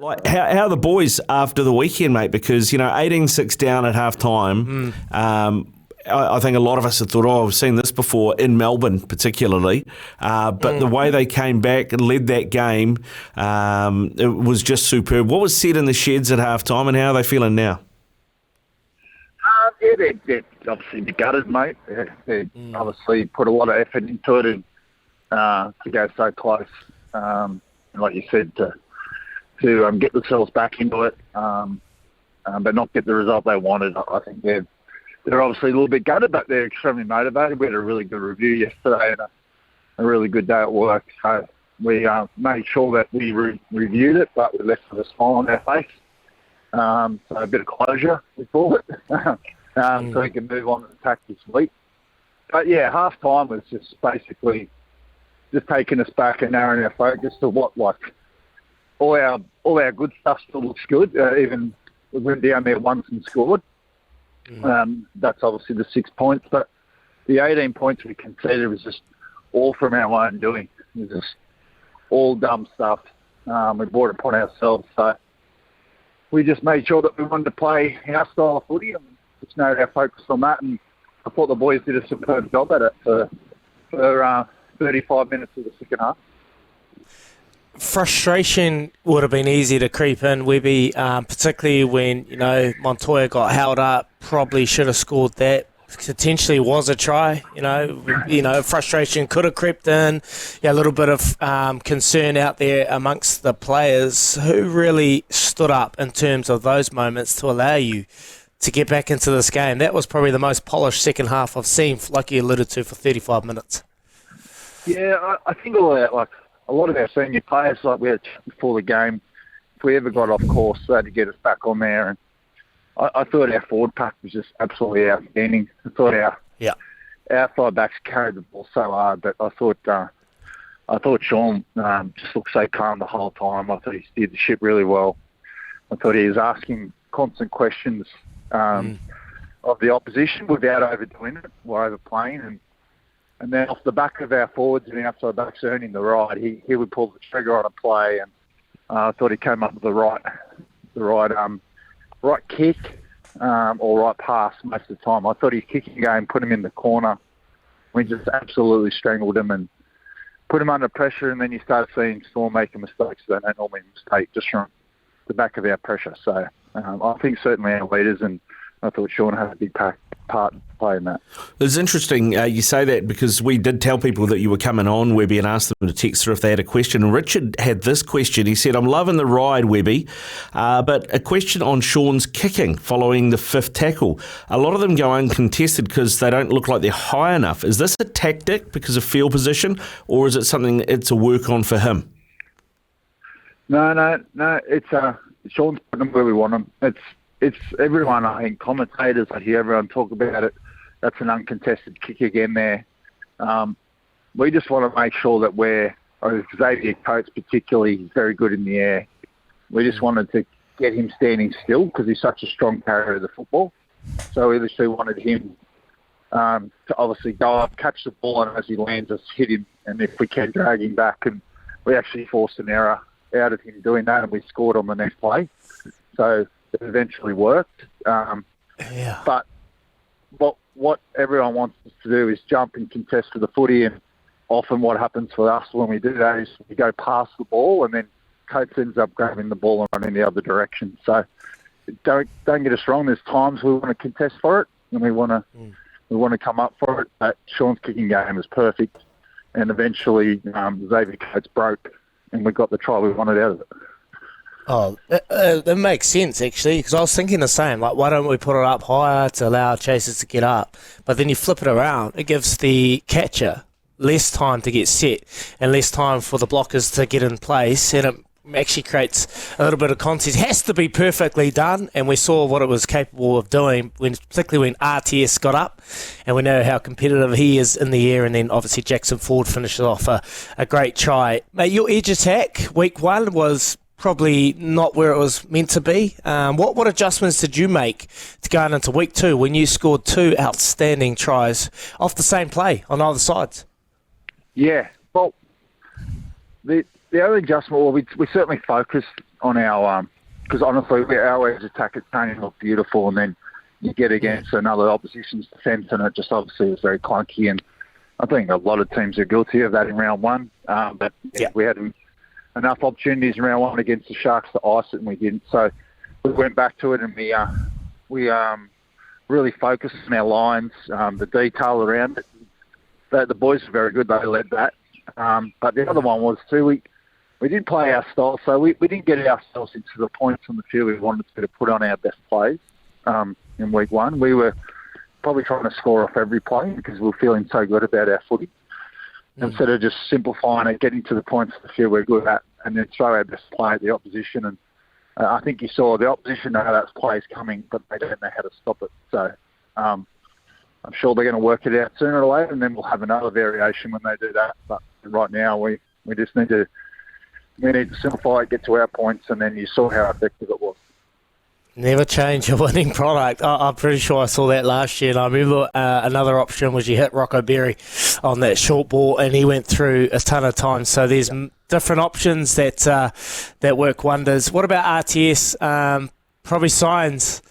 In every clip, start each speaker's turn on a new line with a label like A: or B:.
A: Like how are the boys after the weekend, mate? Because 18-6 down at half time. I think a lot of us have thought, I've seen this before in Melbourne, particularly. But the way they came back and led that game, it was just superb. What was said in the sheds at half time, and how are they feeling now?
B: They're obviously gutted, mate. They obviously put a lot of effort into it, and to go so close, and like you said, to get themselves back into it, but not get the result they wanted. I think they're obviously a little bit gutted, but they're extremely motivated. We had a really good review yesterday and a really good day at work. So we made sure that we reviewed it, but we left with a smile on our face. So a bit of closure, we call it, so we can move on to attack this week. But yeah, half time was just basically just taking us back and narrowing our focus to what, like, all our good stuff still looks good. Even we went down there once and scored. That's obviously the 6 points, but the 18 points we conceded was just all from our own doing. It was just all dumb stuff. We brought it upon ourselves, so we just made sure that we wanted to play our style of footy and just narrowed our focus on that. And I thought the boys did a superb job at it for 35 minutes of the second half.
C: Frustration would have been easy to creep in, Webby, particularly when, Montoya got held up, probably should have scored that. Potentially was a try, frustration could have crept in. Yeah, a little bit of concern out there amongst the players. Who really stood up in terms of those moments to allow you to get back into this game? That was probably the most polished second half I've seen, like you alluded to, for 35 minutes.
B: Yeah, I think all that, like, a lot of our senior players, like we had before the game, if we ever got off course, they had to get us back on there. And I thought our forward pack was just absolutely outstanding. I thought our side backs carried the ball so hard, but I thought Sean just looked so calm the whole time. I thought he steered the ship really well. I thought he was asking constant questions of the opposition without overdoing it or overplaying. And then off the back of our forwards and outside backs earning the ride, he would pull the trigger on a play, and I thought he came up with the right kick or right pass most of the time. I thought his kicking game put him in the corner. We just absolutely strangled him and put him under pressure, and then you start seeing Storm making mistakes that they don't normally mistake just from the back of our pressure. So I think certainly our leaders, and I thought Sean had a big part to play in that.
A: It's interesting you say that, because we did tell people that you were coming on, Webby, and asked them to text her if they had a question. And Richard had this question. He said, I'm loving the ride, Webby, but a question on Sean's kicking following the fifth tackle. A lot of them go uncontested because they don't look like they're high enough. Is this a tactic because of field position, or is it something it's a work on for him?
B: No. It's Sean's putting them where we want them. It's everyone, I think, commentators, I hear everyone talk about it. That's an uncontested kick again there. We just want to make sure that Xavier Coates particularly, he's very good in the air. We just wanted to get him standing still because he's such a strong carrier of the football. So we literally wanted him to obviously go up, catch the ball, and as he lands, us hit him. And if we can, drag him back. And we actually forced an error out of him doing that, and we scored on the next play. So it eventually worked. But what everyone wants us to do is jump and contest for the footy, and often what happens for us when we do that is we go past the ball, and then Coates ends up grabbing the ball and running the other direction. So don't get us wrong. There's times we want to contest for it, and we want to come up for it. But Sean's kicking game is perfect, and eventually Xavier Coates broke, and we got the try we wanted out of it.
C: Oh, that makes sense, actually, because I was thinking the same. Like, why don't we put it up higher to allow chasers to get up? But then you flip it around. It gives the catcher less time to get set and less time for the blockers to get in place, and it actually creates a little bit of contest. It has to be perfectly done, and we saw what it was capable of doing, particularly when RTS got up, and we know how competitive he is in the air, and then obviously Jackson Ford finishes off a great try. Mate, your edge attack, week one, was probably not where it was meant to be. What adjustments did you make to going into week two when you scored two outstanding tries off the same play on either sides?
B: Yeah, well, the only adjustment, we certainly focused on our because honestly our edge attack at training looked beautiful, and then you get against another opposition's defence and it just obviously was very clunky, and I think a lot of teams are guilty of that in round one. But we had enough opportunities in round one against the Sharks to ice it, and we didn't. So we went back to it, and we really focused on our lines, the detail around it. The boys were very good. They led that. But the other one was too, we didn't play our style, so we didn't get ourselves into the points on the field we wanted to put on our best plays in week one. We were probably trying to score off every play because we were feeling so good about our footy. Instead of just simplifying it, getting to the points of the field we're good at, and then throw our best play at the opposition. And I think you saw the opposition know that play is coming, but they don't know how to stop it. So I'm sure they're going to work it out sooner or later, and then we'll have another variation when they do that. But right now, we just need to simplify it, get to our points, and then you saw how effective it was.
C: Never change a winning product. I'm pretty sure I saw that last year, and I remember another option was you hit Rocco Berry on that short ball, and he went through a ton of times. So there's different options that work wonders. What about RTS? Probably signs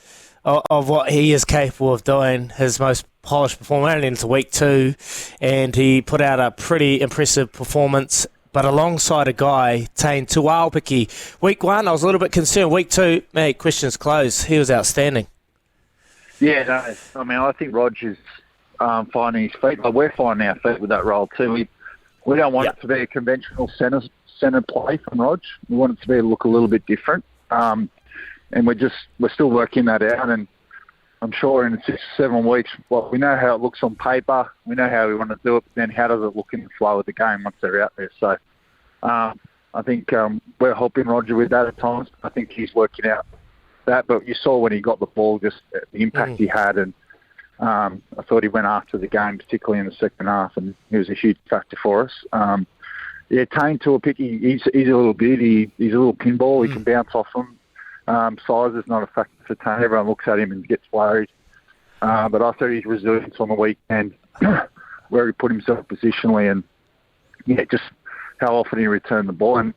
C: of what he is capable of doing. His most polished performance into week 2, and he put out a pretty impressive performance. But alongside a guy, Tane Tuaupiki. Week 1, I was a little bit concerned. Week 2, mate, questions closed. He was outstanding.
B: Yeah, no, I mean, I think Roger's finding his feet. But we're finding our feet with that role too. We don't want it to be a conventional centre play from Rog. We want it to look a little bit different. And we're still working that out. And I'm sure in 6 or 7 weeks, we know how it looks on paper. We know how we want to do it. But then how does it look in the flow of the game once they're out there? So I think we're helping Roger with that at times. I think he's working out that. But you saw when he got the ball, just the impact he had. And I thought he went after the game, particularly in the second half. And he was a huge factor for us. Tane Tuaupiki, he's a little beauty. He's a little pinball. He can bounce off him. Size is not a factor for Tane. Everyone looks at him and gets worried. But I thought his resilience on the weekend, where he put himself positionally, and just how often he returned the ball and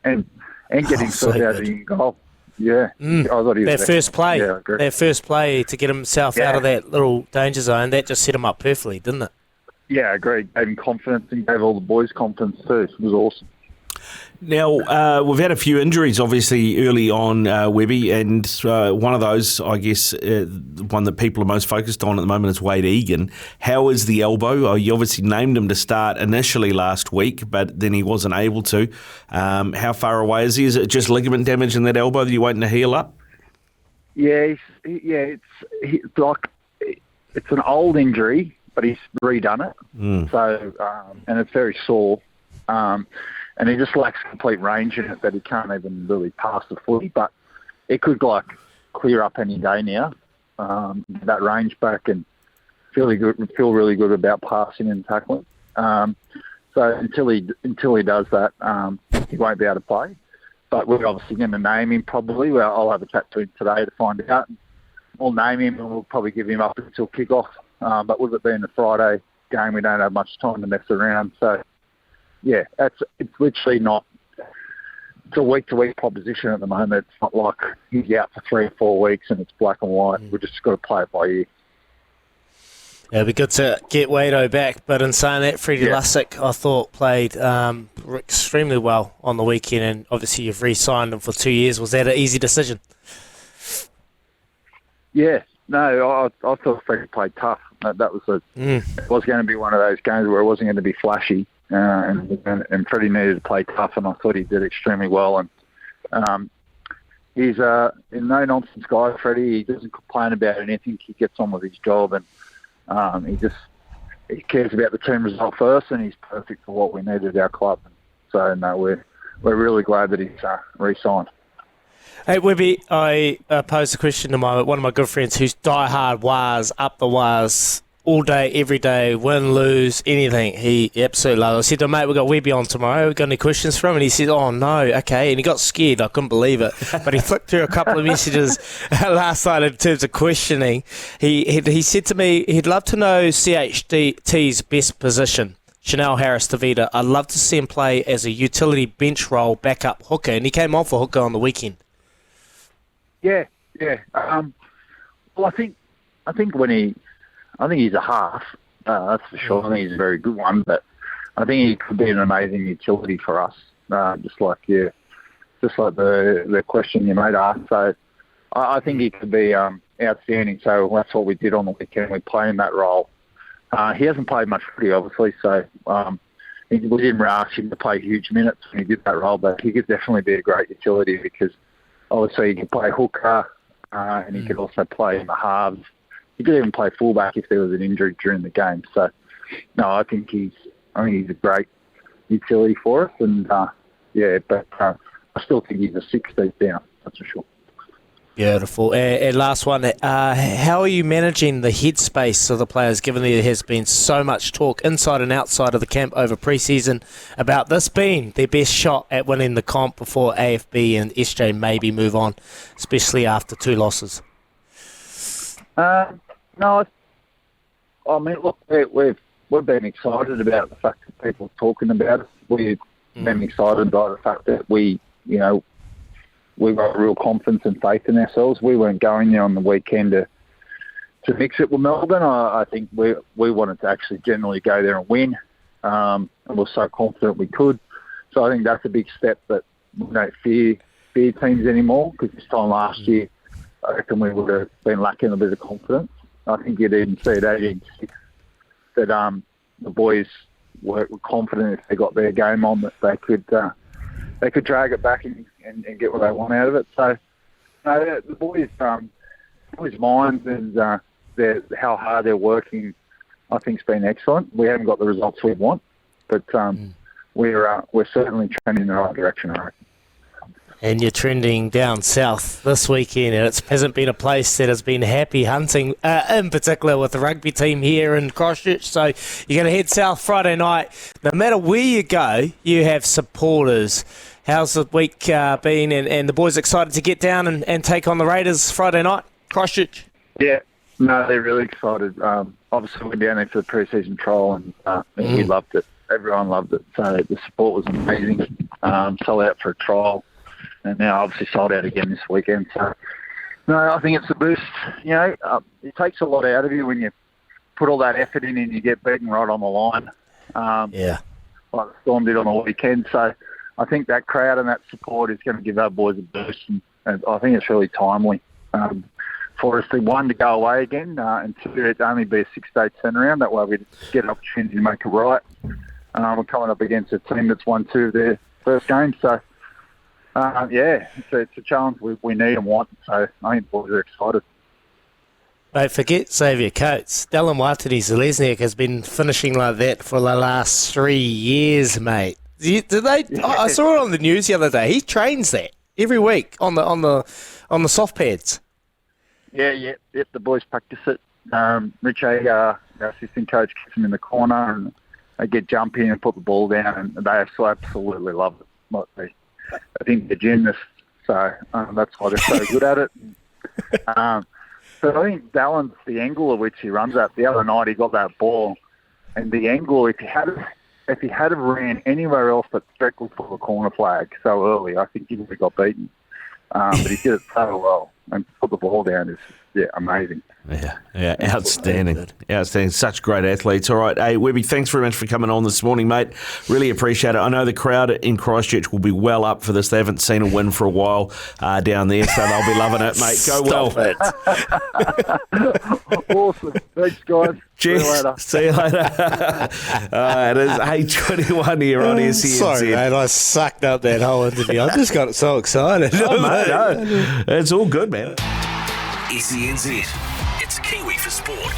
B: get himself out of the goal. Yeah, I thought he was
C: that first play.
B: Yeah, I agree.
C: That first play to get himself out of that little danger zone, that just set him up perfectly, didn't it?
B: Yeah, I agree. Gave him confidence and gave all the boys confidence too. It was awesome.
A: Now, we've had a few injuries, obviously, early on, Webby, and one of those, I guess, one that people are most focused on at the moment is Wade Egan. How is the elbow? You obviously named him to start initially last week, but then he wasn't able to. How far away is he? Is it just ligament damage in that elbow that you're waiting to heal up?
B: Yeah, it's an old injury, but he's redone it. So, and it's very sore. And he just lacks complete range in it that he can't even really pass the footy. But it could clear up any day now. That range back and feel really good about passing and tackling. So until he does that, he won't be able to play. But we're obviously going to name him probably. Well, I'll have a chat to him today to find out. We'll name him and we'll probably give him up until kick-off. But with it being a Friday game, we don't have much time to mess around. So, yeah, it's literally not. It's a week-to-week proposition at the moment. It's not like he's out for 3 or 4 weeks and it's black and white. We've just got to play it by ear.
C: Yeah, it'd be good to get Wado back. But in saying that, Freddie Lussick, I thought, played extremely well on the weekend. And obviously you've re-signed him for 2 years. Was that an easy decision? Yeah.
B: No, I thought Freddie played tough. That was it was going to be one of those games where it wasn't going to be flashy. And Freddie needed to play tough, and I thought he did extremely well. And he's a no-nonsense guy, Freddie. He doesn't complain about anything. He gets on with his job, and he cares about the team result first, and he's perfect for what we need at our club. So, no, we're really glad that he's re-signed.
C: Hey, Webby, I posed a question to one of my good friends who's die-hard Waz, up the Waz, all day, every day, win, lose, anything. He absolutely loves it. I said to him, mate, we've got Webby on tomorrow. We got any questions for him? And he said, oh, no, okay. And he got scared. I couldn't believe it. But he flicked through a couple of messages last night in terms of questioning. He said to me he'd love to know CHT's best position. Chanel Harris-Tavita. I'd love to see him play as a utility bench role backup hooker. And he came on for hooker on the weekend.
B: Yeah. Well, I think he's a half. That's for sure. I think he's a very good one, but I think he could be an amazing utility for us. Just like the question you made ask. So I think he could be outstanding. So that's what we did on the weekend. We played in that role. He hasn't played much footy, obviously, so we didn't ask him to play huge minutes when he did that role, but he could definitely be a great utility because obviously he could play hooker and he could also play in the halves. He could even play fullback if there was an injury during the game. So, no, I think he's a great utility for us, and but I still think he's a 6 deep down. That's for sure.
C: Beautiful. And last one, how are you managing the headspace of the players, given there has been so much talk inside and outside of the camp over pre-season about this being their best shot at winning the comp before AFB and SJ maybe move on, especially after 2 losses?
B: No, I mean, look, we've been excited about the fact that people are talking about us. We've been excited by the fact that we've got real confidence and faith in ourselves. We weren't going there on the weekend to mix it with Melbourne. I think we wanted to actually generally go there and win, and we're so confident we could. So I think that's a big step that we don't fear teams anymore, because this time last year I reckon we would have been lacking a bit of confidence. I think you'd even see at 18-6 that the boys were confident if they got their game on that they could drag it back and get what they want out of it. So the boys' minds and how hard they're working, I think, has been excellent. We haven't got the results we want, but we're certainly trending in the right direction, I reckon.
C: And you're trending down south this weekend, and it hasn't been a place that has been happy hunting, in particular with the rugby team here in Christchurch. So you're going to head south Friday night. No matter where you go, you have supporters. How's the week been, and the boys excited to get down and take on the Raiders Friday night, Christchurch?
B: Yeah, no, they're really excited. Obviously, we're down there for the pre-season trial, and we loved it. Everyone loved it. So the support was amazing. Sold out for a trial, and now obviously sold out again this weekend. So, no, I think it's a boost. It takes a lot out of you when you put all that effort in and you get beaten right on the line. Like the Storm did on the weekend. So I think that crowd and that support is going to give our boys a boost, and I think it's really timely for us to, one, to go away again, and two, it'd only be a 6-day turnaround. That way we get an opportunity to make it right. We're coming up against a team that's won 2 of their first games, so it's a challenge we need and want. So I think the boys are excited.
C: Don't forget, Xavier Coates. Dylan Watiti-Zelezniak has been finishing like that for the last 3 years, mate. I saw it on the news the other day. He trains that every week on the soft pads.
B: Yeah. The boys practice it. Rich Agar, our assistant coach, kicks them in the corner, and they get jumpy and put the ball down, and they absolutely love it. I think they're gymnasts, so that's why they're so good at it. But I think Dylan's, the angle at which he runs at, the other night he got that ball, and the angle, if he had ran anywhere else but directly for the corner flag so early, I think he would have got beaten. But he did it so well, and put the ball down is amazing.
A: Yeah, outstanding. Such great athletes. All right, hey, Webby, thanks very much for coming on this morning, mate. Really appreciate it. I know the crowd in Christchurch will be well up for this. They haven't seen a win for a while down there, so they'll be loving it, mate. Go
C: Stop
A: well.
C: It.
B: Awesome. Thanks, guys.
A: Cheers. See you later. It is 8:21 here on SENZ.
C: Sorry, mate, I sucked up that whole interview. I just got so excited.
A: Oh, mate, no. It's all good, man.
D: SENZ. It's Kiwi for sport.